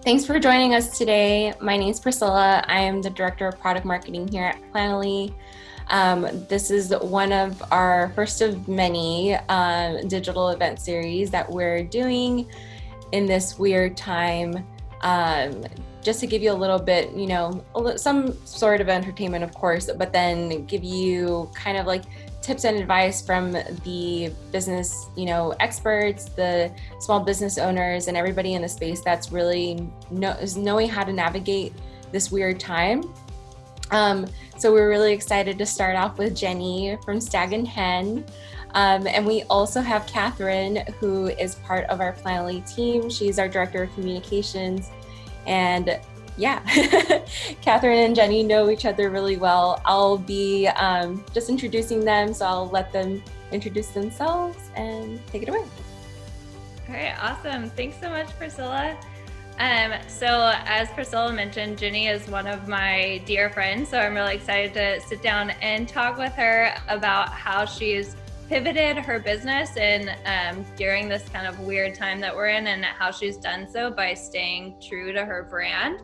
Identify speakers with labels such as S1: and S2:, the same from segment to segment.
S1: Thanks for joining us today. My name is Priscilla. I am the Director of Product Marketing here at Planoly. This is one of our first of many digital event series that we're doing in this weird time. Just to give you a little bit, some sort of entertainment, of course, but then give you kind of like tips and advice from the business, experts, the small business owners, and everybody in the space that's really knowing how to navigate this weird time. So we're really excited to start off with Jenny from Stag Hen. And we also have Catherine, who is part of our Planoly team. She's our Director of Communications. And yeah, Catherine and Jenny know each other really well. I'll be just introducing them, so I'll let them introduce themselves and take it away.
S2: All right, awesome. Thanks so much, Priscilla. So as Priscilla mentioned, Jenny is one of my dear friends, so I'm really excited to sit down and talk with her about how she's pivoted her business and during this kind of weird time that we're in, and how she's done so by staying true to her brand.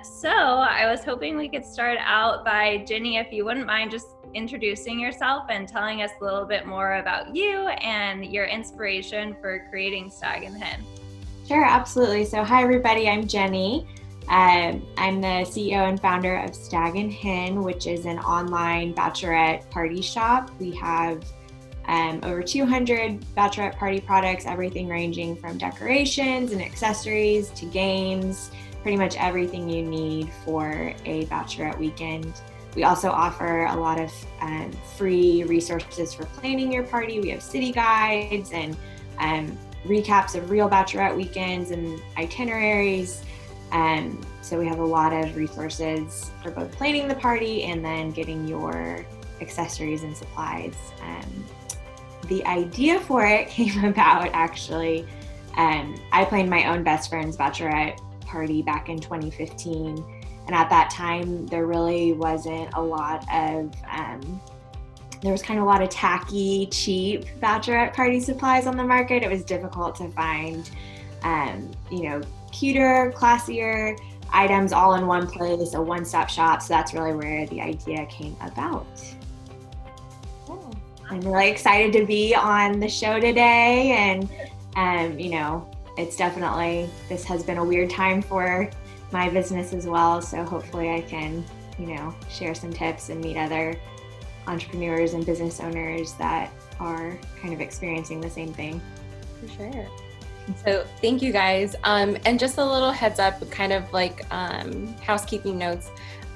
S2: So I was hoping we could start out by, Jenny, if you wouldn't mind just introducing yourself and telling us a little bit more about you and your inspiration for creating Stag Hen.
S3: Sure, absolutely. So hi everybody, I'm Jenny. I'm the CEO and founder of Stag Hen, which is an online bachelorette party shop. We have over 200 bachelorette party products, everything ranging from decorations and accessories to games, pretty much everything you need for a bachelorette weekend. We also offer a lot of free resources for planning your party. We have city guides and recaps of real bachelorette weekends and itineraries. So we have a lot of resources for both planning the party and then getting your accessories and supplies. The idea for it came about actually. I planned my own best friend's bachelorette party back in 2015. And at that time, there really wasn't a lot of, there was kind of a lot of tacky, cheap bachelorette party supplies on the market. It was difficult to find, cuter, classier items all in one place, a one-stop shop. So that's really where the idea came about.
S1: Cool.
S3: I'm really excited to be on the show today. And, it's definitely, this has been a weird time for my business as well. So hopefully I can, share some tips and meet other entrepreneurs and business owners that are kind of experiencing the same thing.
S1: For sure. So thank you guys. And just a little heads up, kind of like housekeeping notes.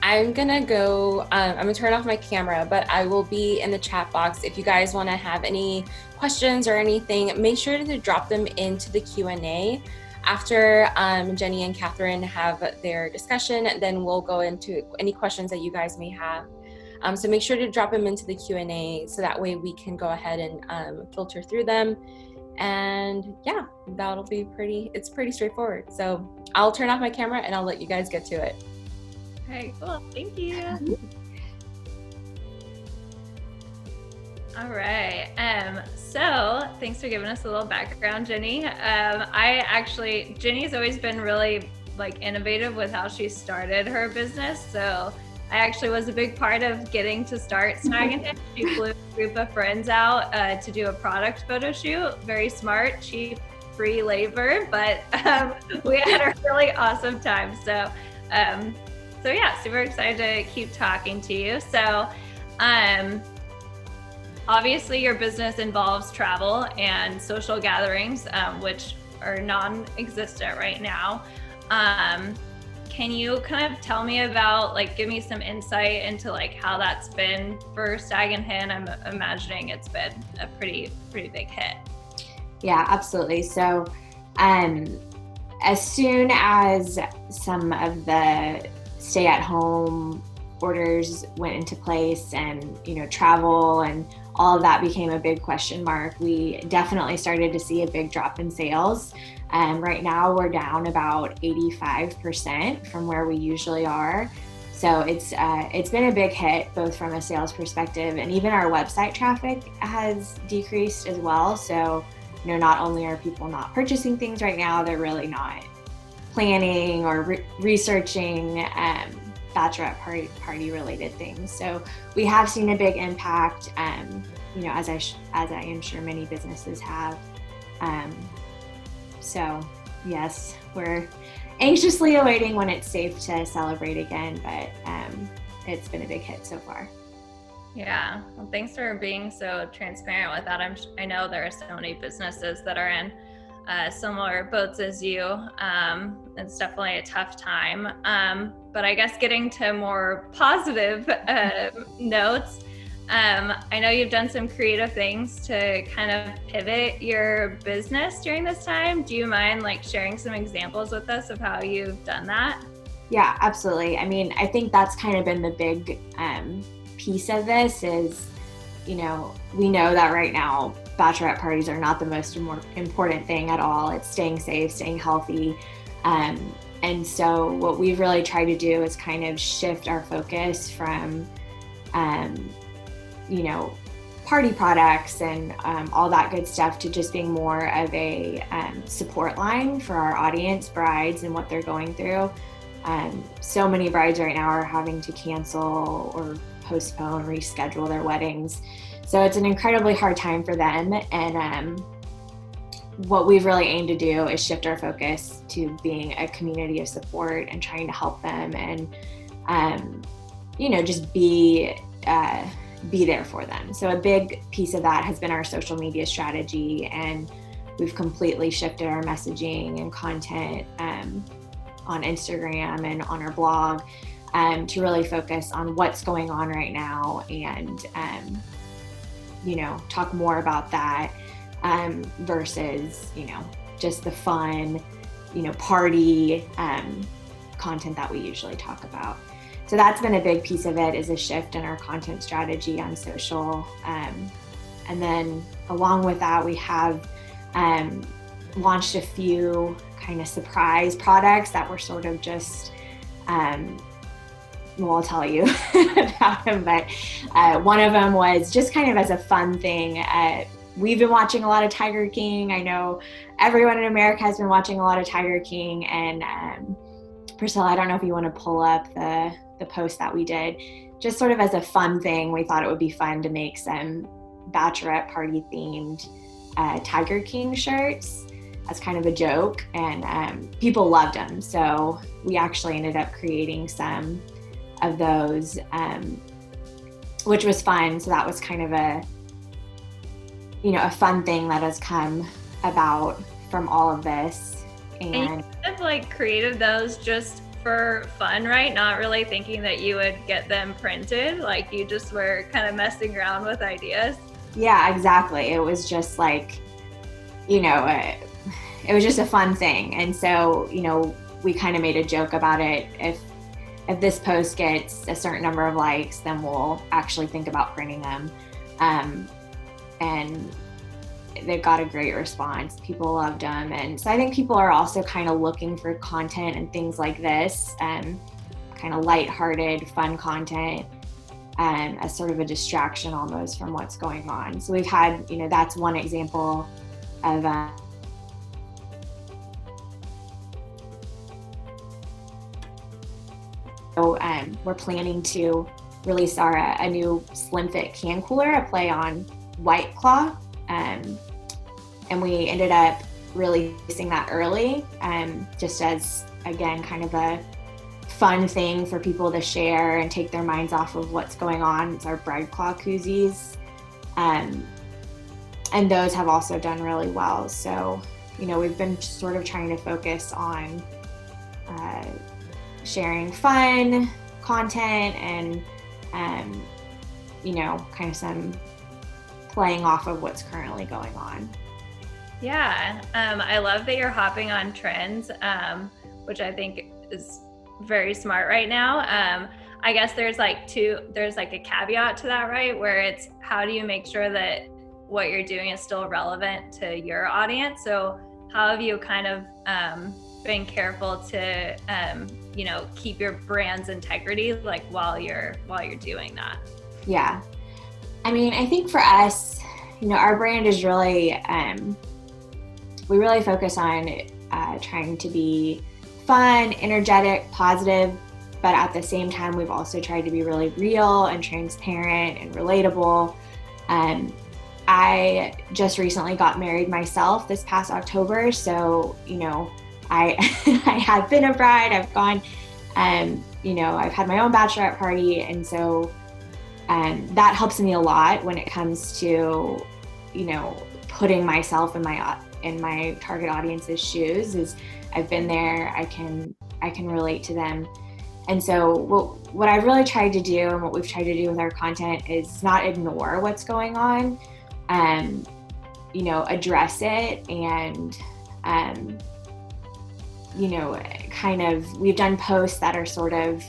S1: I'm gonna turn off my camera, but I will be in the chat box. If you guys wanna have any questions or anything, make sure to drop them into the Q&A. After Jenny and Catherine have their discussion, then we'll go into any questions that you guys may have. So make sure to drop them into the Q&A so that way we can go ahead and filter through them. And yeah, that'll be it's pretty straightforward. So I'll turn off my camera and I'll let you guys get to it.
S2: Okay, cool. Thank you. All right. So thanks for giving us a little background, Jenny. Jenny's always been really innovative with how she started her business. So I actually was a big part of getting to start Stag Hen. She flew a group of friends out to do a product photo shoot. Very smart, cheap, free labor, but we had a really awesome time. So yeah, super excited to keep talking to you. So obviously your business involves travel and social gatherings, which are non-existent right now. Can you kind of tell me about, give me some insight into how that's been for Stag Hen? I'm imagining it's been a pretty big hit.
S3: Yeah, absolutely. So as soon as some of the stay-at-home orders went into place and, travel and all of that became a big question mark, we definitely started to see a big drop in sales. Right now we're down about 85% from where we usually are. So it's been a big hit, both from a sales perspective, and even our website traffic has decreased as well. So, not only are people not purchasing things right now, they're really not planning or researching bachelorette party related things. So we have seen a big impact, as I am sure many businesses have. So yes, we're anxiously awaiting when it's safe to celebrate again, but it's been a big hit so far.
S2: Yeah, well, thanks for being so transparent with that. I know there are so many businesses that are in similar boats as you. It's definitely a tough time. But I guess getting to more positive notes, I know you've done some creative things to kind of pivot your business during this time. Do you mind sharing some examples with us of how you've done that?
S3: Yeah, absolutely. I mean, I think that's kind of been the big piece of this is, we know that right now bachelorette parties are not the most important thing at all. It's staying safe, staying healthy. And so what we've really tried to do is kind of shift our focus from, party products and all that good stuff to just being more of a support line for our audience, brides, and what they're going through. So many brides right now are having to cancel or postpone, reschedule their weddings. So it's an incredibly hard time for them. And what we've really aimed to do is shift our focus to being a community of support and trying to help them and, just be there for them. So a big piece of that has been our social media strategy, and we've completely shifted our messaging and content on Instagram and on our blog to really focus on what's going on right now and, talk more about that versus, just the fun, party content that we usually talk about. So that's been a big piece of it, is a shift in our content strategy on social. And then along with that, we have launched a few kind of surprise products that were sort of just, I'll tell you about them, but one of them was just kind of as a fun thing. We've been watching a lot of Tiger King. I know everyone in America has been watching a lot of Tiger King. And Priscilla, I don't know if you want to pull up the post that we did. Just sort of as a fun thing, we thought it would be fun to make some bachelorette party themed Tiger King shirts as kind of a joke, and people loved them. So we actually ended up creating some of those, which was fun. So that was kind of a fun thing that has come about from all of this. And
S2: you kind of created those just for fun, right? Not really thinking that you would get them printed. You just were kind of messing around with ideas.
S3: Yeah, exactly. It was just it was just a fun thing. And so, we kind of made a joke about it. If this post gets a certain number of likes, then we'll actually think about printing them. And they got a great response. People loved them. And so I think people are also kind of looking for content and things like this, kind of lighthearted, fun content, as sort of a distraction almost from what's going on. So we've had, that's one example of we're planning to release a new Slim Fit can cooler, a play on White Claw. And we ended up releasing that early, just as, again, kind of a fun thing for people to share and take their minds off of what's going on. It's our Bride Claw koozies. And those have also done really well. So, we've been sort of trying to focus on sharing fun content and, kind of some playing off of what's currently going on.
S2: Yeah, I love that you're hopping on trends, which I think is very smart right now. I guess there's a caveat to that, right? Where it's how do you make sure that what you're doing is still relevant to your audience? So how have you kind of been careful to keep your brand's integrity while you're doing that?
S3: Yeah, I mean, I think for us, our brand is really we really focus on trying to be fun, energetic, positive, but at the same time, we've also tried to be really real and transparent and relatable. I just recently got married myself this past October, so I I have been a bride. I've gone, I've had my own bachelorette party, and so that helps me a lot when it comes to putting myself in my target audience's shoes. Is I've been there. I can relate to them. And so what I've really tried to do, and what we've tried to do with our content, is not ignore what's going on, address it, and we've done posts that are sort of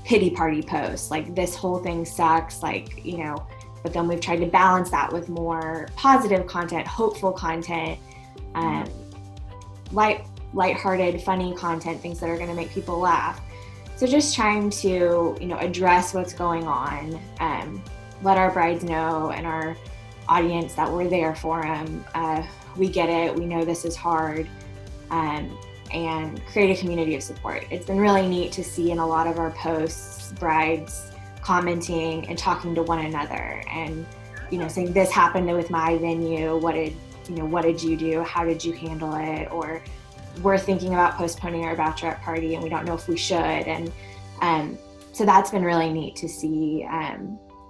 S3: pity party posts, like this whole thing sucks, but then we've tried to balance that with more positive content, hopeful content, lighthearted, funny content, things that are going to make people laugh. So just trying to, address what's going on, let our brides know and our audience that we're there for them. We get it. We know this is hard, and create a community of support. It's been really neat to see in a lot of our posts, brides commenting and talking to one another and, saying this happened with my venue. What did you do? How did you handle it? Or we're thinking about postponing our bachelorette party and we don't know if we should. And so that's been really neat to see.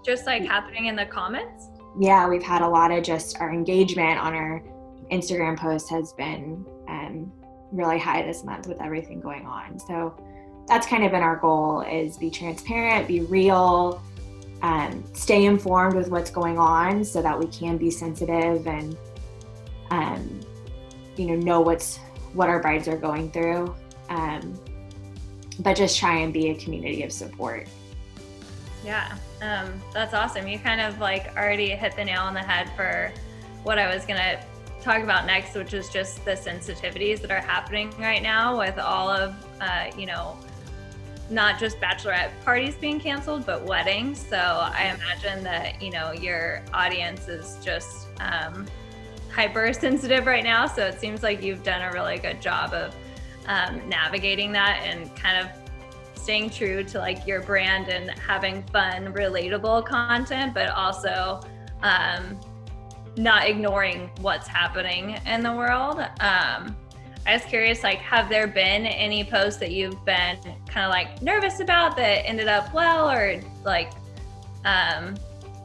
S2: Just like happening in the comments?
S3: Yeah, we've had a lot of just our engagement on our Instagram post has been really high this month with everything going on. So that's kind of been our goal, is be transparent, be real, stay informed with what's going on so that we can be sensitive and know what our brides are going through, but just try and be a community of support.
S2: Yeah, that's awesome. You kind of already hit the nail on the head for what I was gonna talk about next, which is just the sensitivities that are happening right now with all of, not just bachelorette parties being canceled, but weddings. So I imagine that, your audience is just hypersensitive right now. So it seems like you've done a really good job of navigating that and kind of staying true to your brand and having fun, relatable content, but also not ignoring what's happening in the world. I was curious, have there been any posts that you've been kind of nervous about that ended up well, or I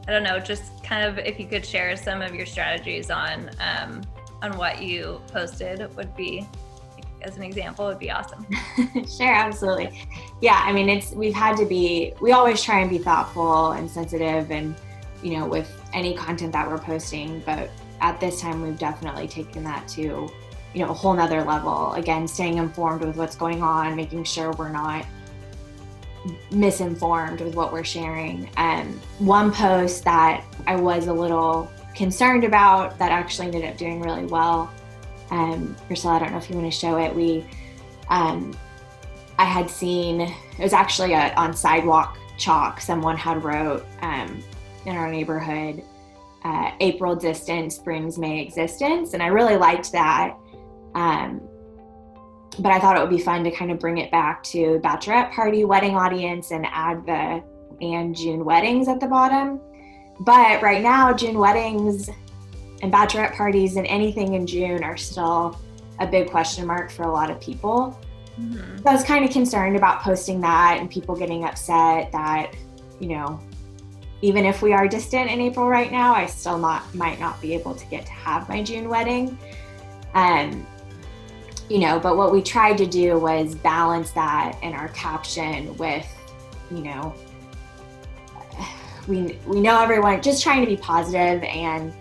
S2: don't know, just kind of if you could share some of your strategies on what you posted would be, as an example, would be awesome.
S3: Sure, absolutely. Yeah, I mean, we always try and be thoughtful and sensitive and, with any content that we're posting, but at this time we've definitely taken that to, a whole nother level. Again, staying informed with what's going on, making sure we're not misinformed with what we're sharing. One post that I was a little concerned about that actually ended up doing really well. Priscilla, I don't know if you want to show it. I had seen, it was actually on sidewalk chalk, someone had wrote in our neighborhood, April distance brings May existence. And I really liked that. But I thought it would be fun to kind of bring it back to bachelorette party wedding audience and add the and June weddings at the bottom. But right now, June weddings and bachelorette parties and anything in June are still a big question mark for a lot of people. Mm-hmm. So I was kind of concerned about posting that and people getting upset that, even if we are distant in April right now, I still might not be able to get to have my June wedding. But what we tried to do was balance that in our caption with, we know everyone, just trying to be positive and,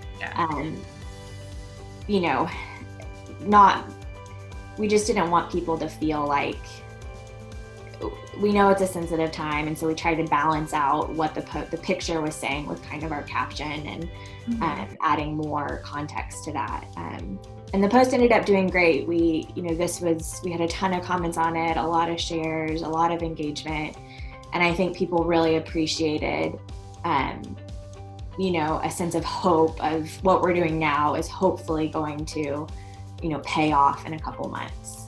S3: we just didn't want people to feel like, we know it's a sensitive time, and so we tried to balance out what the picture was saying with kind of our caption and adding more context to that. And the post ended up doing great. We had a ton of comments on it, a lot of shares, a lot of engagement, and I think people really appreciated, a sense of hope of what we're doing now is hopefully going to, pay off in a couple months.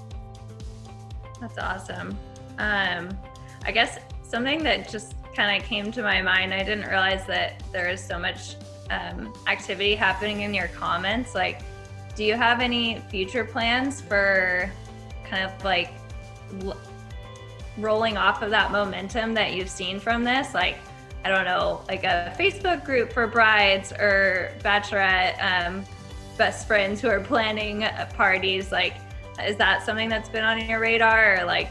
S2: That's awesome. I guess something that just kind of came to my mind, I didn't realize that there is so much activity happening in your comments. Like, do you have any future plans for kind of like rolling off of that momentum that you've seen from this? Like, I don't know, like a Facebook group for brides or bachelorette best friends who are planning parties. Like, is that something that's been on your radar, or like,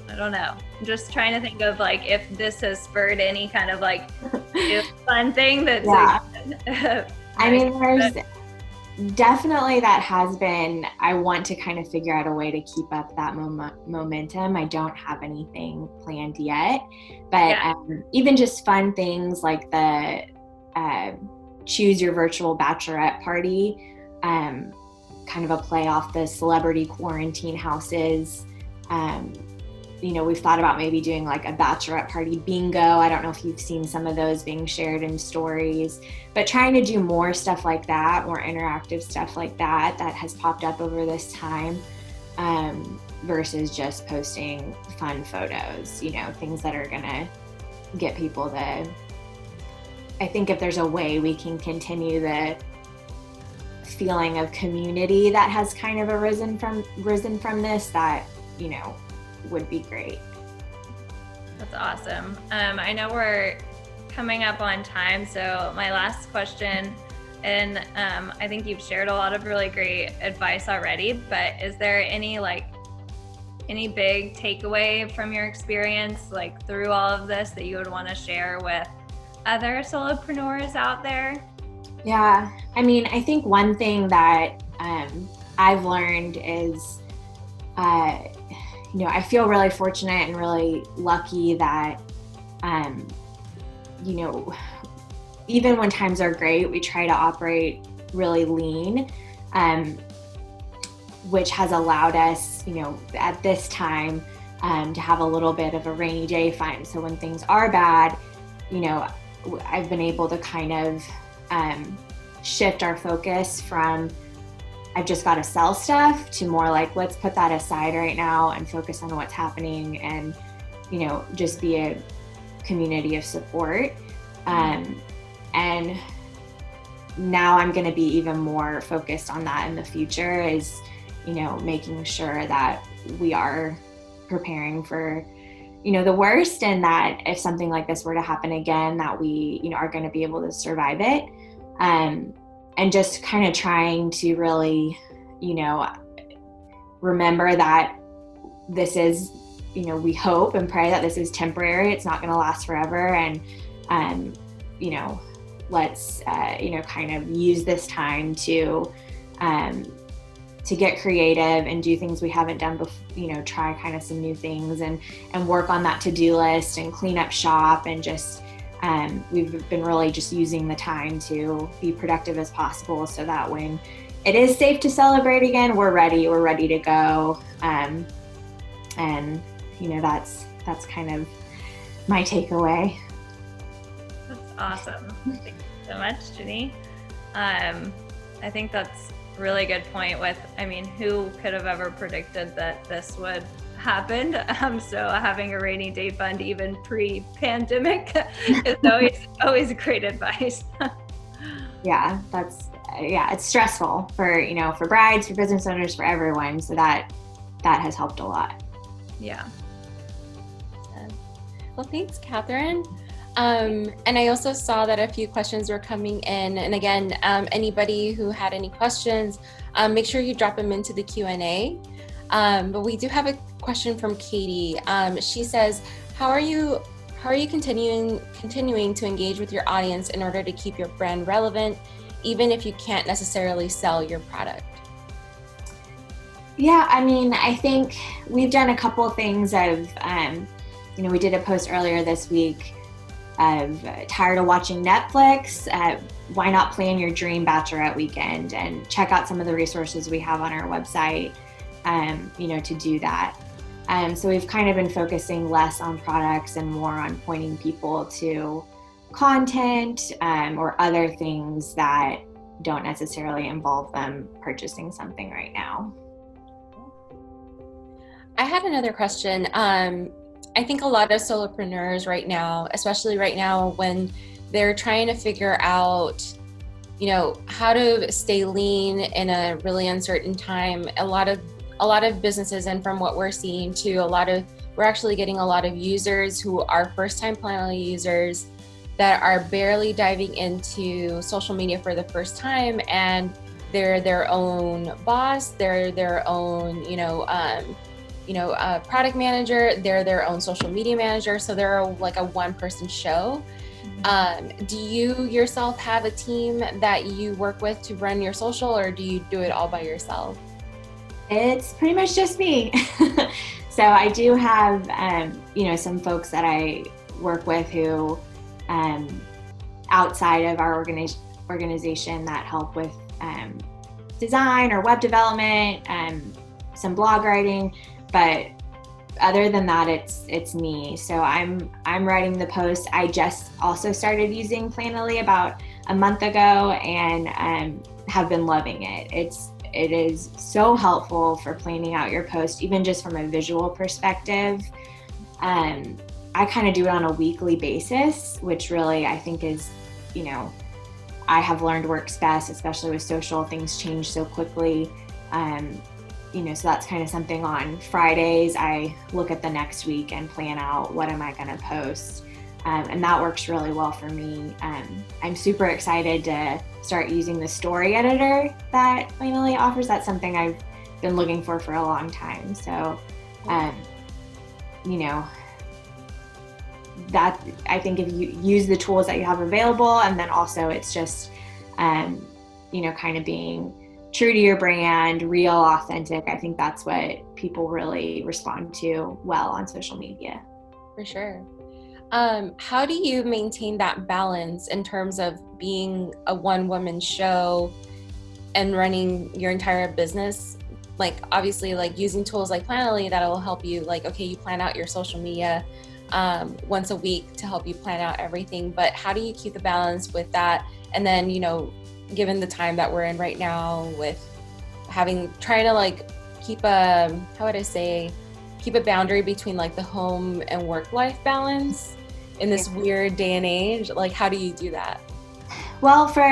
S2: I don't know. I'm just trying to think of like if this has spurred any kind of like fun thing that's
S3: Yeah.
S2: like,
S3: I mean, there's definitely that has been, I want to kind of figure out a way to keep up that momentum. I don't have anything planned yet, but even just fun things like the choose your virtual bachelorette party, kind of a play off the celebrity quarantine houses. We've thought about maybe doing like a bachelorette party bingo. I don't know if you've seen some of those being shared in stories, but trying to do more stuff like that, more interactive stuff like that has popped up over this time, versus just posting fun photos, things that are gonna get people I think if there's a way we can continue the feeling of community that has kind of arisen from this, that, would be great.
S2: That's awesome. I know we're coming up on time, so my last question, and I think you've shared a lot of really great advice already, but is there any big takeaway from your experience, like through all of this, that you would want to share with other solopreneurs out there?
S3: Yeah, I mean, I think one thing that I've learned is, I feel really fortunate and really lucky that, even when times are great, we try to operate really lean, which has allowed us, at this time, to have a little bit of a rainy day fund. So when things are bad, I've been able to kind of shift our focus from I've just got to sell stuff to more like, let's put that aside right now and focus on what's happening and, just be a community of support. And now I'm going to be even more focused on that in the future, is, making sure that we are preparing for, the worst, and that if something like this were to happen again, that we, are going to be able to survive it. And just kind of trying to really, remember that this is, we hope and pray that this is temporary. It's not going to last forever. And, let's, kind of use this time to get creative and do things we haven't done before, try kind of some new things and work on that to-do list and clean up shop, and just, we've been really just using the time to be productive as possible, so that when it is safe to celebrate again, we're ready to go. And that's kind of my takeaway.
S2: That's awesome. Thank you so much, Jenny. I think that's a really good point who could have ever predicted that this would happen? So having a rainy day fund even pre-pandemic is always great advice.
S3: Yeah, it's stressful for brides, for business owners, for everyone. So that has helped a lot.
S2: Yeah.
S1: Well, thanks, Catherine. And I also saw that a few questions were coming in. And again, anybody who had any questions, make sure you drop them into the Q&A. But we do have a question from Katie. She says, how are you continuing to engage with your audience in order to keep your brand relevant, even if you can't necessarily sell your product?
S3: Yeah, I mean, I think we've done a couple of things of, we did a post earlier this week of tired of watching Netflix, why not plan your dream bachelorette weekend, and check out some of the resources we have on our website, to do that. So we've kind of been focusing less on products and more on pointing people to content, or other things that don't necessarily involve them purchasing something right now.
S1: I had another question. I think a lot of solopreneurs right now, especially right now when they're trying to figure out, how to stay lean in a really uncertain time. A lot of businesses, and from what we're seeing too, we're actually getting a lot of users who are first-time Planoly users that are barely diving into social media for the first time, and they're their own boss, they're their own, product manager, they're their own social media manager. So they're like a one-person show. Do you yourself have a team that you work with to run your social, or do you do it all by yourself?
S3: It's pretty much just me. So I do have, some folks that I work with who, outside of our organization, that help with design or web development, some blog writing, but other than that, it's me. So I'm writing the posts. I just also started using Planoly about a month ago, and have been loving it. It is so helpful for planning out your post, even just from a visual perspective. I kind of do it on a weekly basis, which really I think is, I have learned works best, especially with social. Things change so quickly. So that's kind of something. On Fridays, I look at the next week and plan out what am I going to post. And that works really well for me. I'm super excited to start using the story editor that Planoly offers. That's something I've been looking for a long time. So, that I think if you use the tools that you have available, and then also it's just, kind of being true to your brand, real, authentic. I think that's what people really respond to well on social media.
S1: For sure. How do you maintain that balance in terms of being a one-woman show and running your entire business? Like, obviously, like using tools like Planoly that will help you, like, okay, you plan out your social media once a week to help you plan out everything. But how do you keep the balance with that? And then, given the time that we're in right now with trying to like keep keep a boundary between like the home and work life balance in this weird day and age, like how do you do that?
S3: Well, for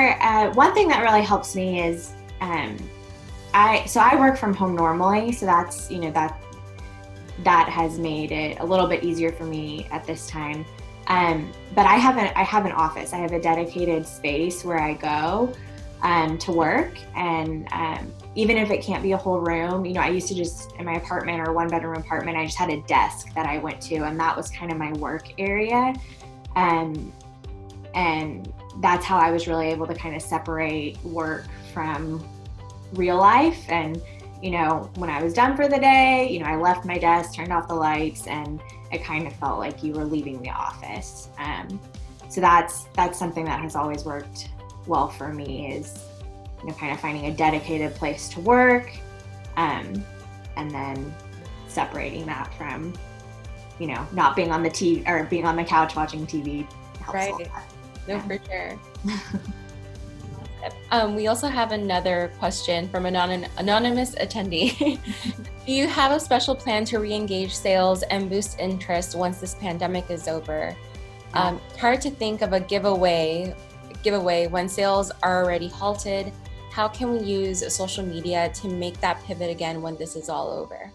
S3: one thing that really helps me is I work from home normally, so that's that has made it a little bit easier for me at this time. But I have an office. I have a dedicated space where I go to work, and even if it can't be a whole room, I used to just, in my apartment or one bedroom apartment, I just had a desk that I went to, and that was kind of my work area. And that's how I was really able to kind of separate work from real life. And, when I was done for the day, I left my desk, turned off the lights, and it kind of felt like you were leaving the office. So that's something that has always worked well for me, is, kind of finding a dedicated place to work, and then separating that from, not being on the TV or being on the couch watching TV.
S1: Right. No, for sure. We also have another question from an anonymous attendee. Do you have a special plan to re-engage sales and boost interest once this pandemic is over? Hard to think of a giveaway when sales are already halted. How can we use social media to make that pivot again when this is all over?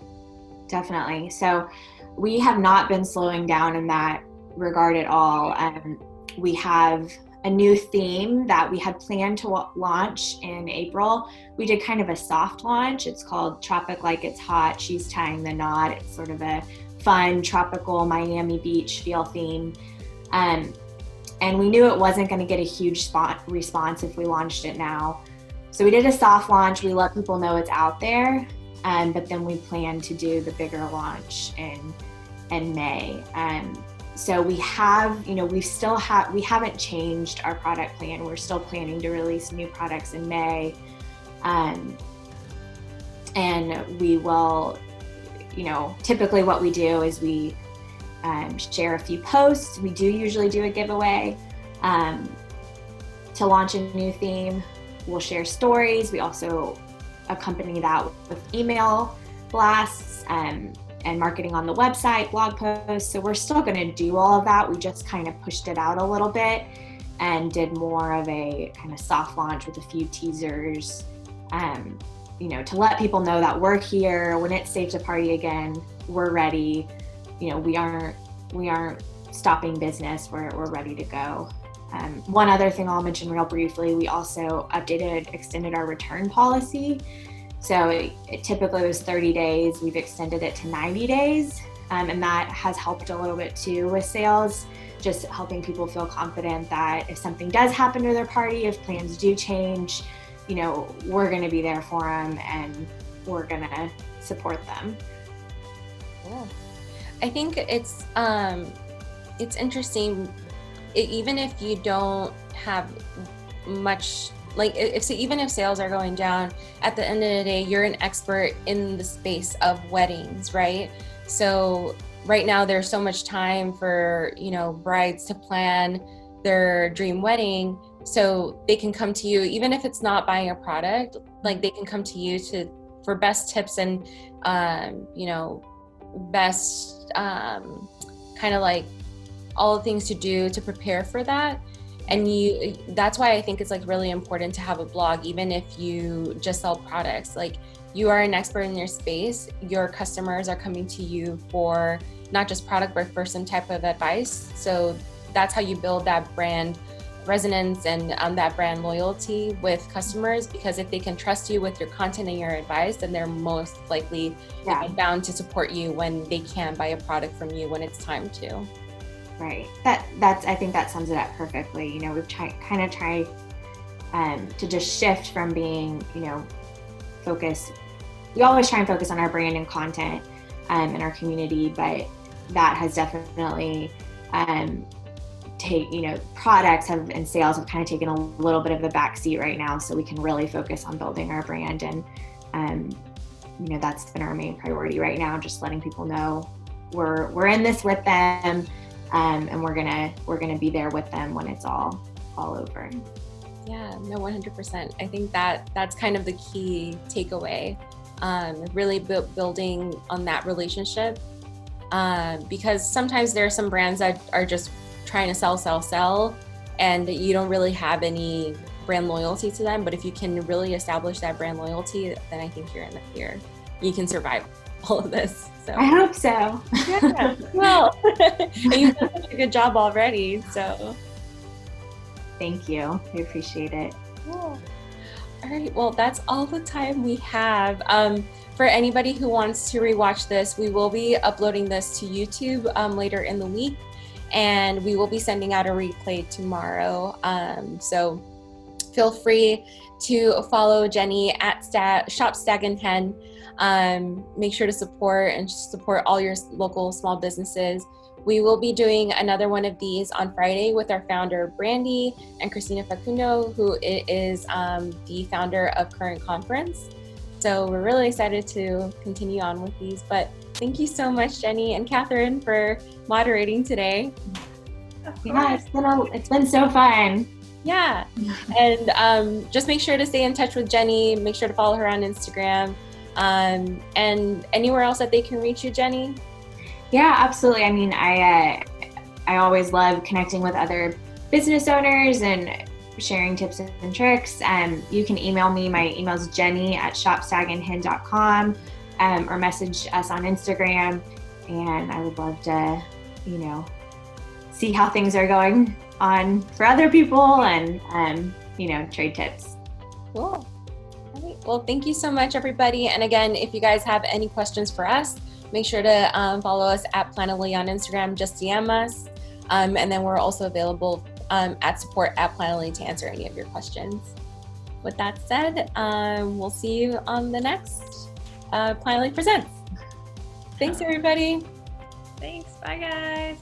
S3: Definitely. So we have not been slowing down in that regard at all. We have a new theme that we had planned to launch in April. We did kind of a soft launch. It's called Tropic Like It's Hot, She's Tying the Knot. It's sort of a fun, tropical Miami Beach feel theme. And we knew it wasn't going to get a huge response if we launched it now. So we did a soft launch. We let people know it's out there. But then we plan to do the bigger launch in May. So we have, we haven't changed our product plan. We're still planning to release new products in May. And we will, typically what we do is we share a few posts. We do usually do a giveaway to launch a new theme. We'll share stories. We also accompany that with email blasts. and marketing on the website, blog posts. So we're still going to do all of that. We just kind of pushed it out a little bit and did more of a kind of soft launch with a few teasers, to let people know that we're here. When it's safe to party again, we're ready. We aren't stopping business. We're ready to go. One other thing I'll mention real briefly, we also extended our return policy. So it typically was 30 days. We've extended it to 90 days. And that has helped a little bit too with sales, just helping people feel confident that if something does happen to their party, if plans do change, we're going to be there for them and we're going to support them.
S1: Yeah. I think it's interesting, even if you don't have much, even if sales are going down, at the end of the day, you're an expert in the space of weddings, right? So right now there's so much time for, brides to plan their dream wedding. So they can come to you, even if it's not buying a product, they can come to you for best tips and, best kind of all the things to do to prepare for that. And that's why I think it's really important to have a blog, even if you just sell products. You are an expert in your space. Your customers are coming to you for not just product, but for some type of advice. So that's how you build that brand resonance and that brand loyalty with customers, because if they can trust you with your content and your advice, then they're most likely bound to support you when they can buy a product from you when it's time to.
S3: Right. I think that sums it up perfectly. We've tried to just shift from being, focus. We always try and focus on our brand and content and our community, but that has definitely products and sales have kind of taken a little bit of the backseat right now, so we can really focus on building our brand. And that's been our main priority right now, just letting people know we're in this with them, and we're gonna be there with them when it's all over.
S1: Yeah, no, 100%. I think that's kind of the key takeaway, really building on that relationship, because sometimes there are some brands that are just trying to sell, and you don't really have any brand loyalty to them. But if you can really establish that brand loyalty, then I think you can survive all of this. So
S3: I hope so.
S1: Yeah, well, and you've done such a good job already, so
S3: thank you. I appreciate it.
S1: Cool. All right, well, that's all the time we have. For anybody who wants to rewatch this, we will be uploading this to YouTube later in the week, and we will be sending out a replay tomorrow. So feel free to follow Jenny at Shop Stag Hen. Make sure to support all your local small businesses. We will be doing another one of these on Friday with our founder, Brandy, and Christina Facundo, who is the founder of Current Conference. So we're really excited to continue on with these. But thank you so much, Jenny and Catherine, for moderating today.
S3: Yeah, it's been so fun.
S1: Yeah, and just make sure to stay in touch with Jenny. Make sure to follow her on Instagram, and anywhere else that they can reach you, Jenny.
S3: Yeah, absolutely. I mean, I always love connecting with other business owners and sharing tips and tricks. You can email me. My email is jenny@shopstagandhen.com, or message us on Instagram. And I would love to, see how things are going on for other people and, trade tips.
S1: Cool. All right. Well, thank you so much, everybody. And again, if you guys have any questions for us, make sure to follow us at Planoly on Instagram. Just DM us. And then we're also available at support@Planoly to answer any of your questions. With that said, we'll see you on the next Planoly Presents. Thanks, everybody.
S2: Thanks. Bye, guys.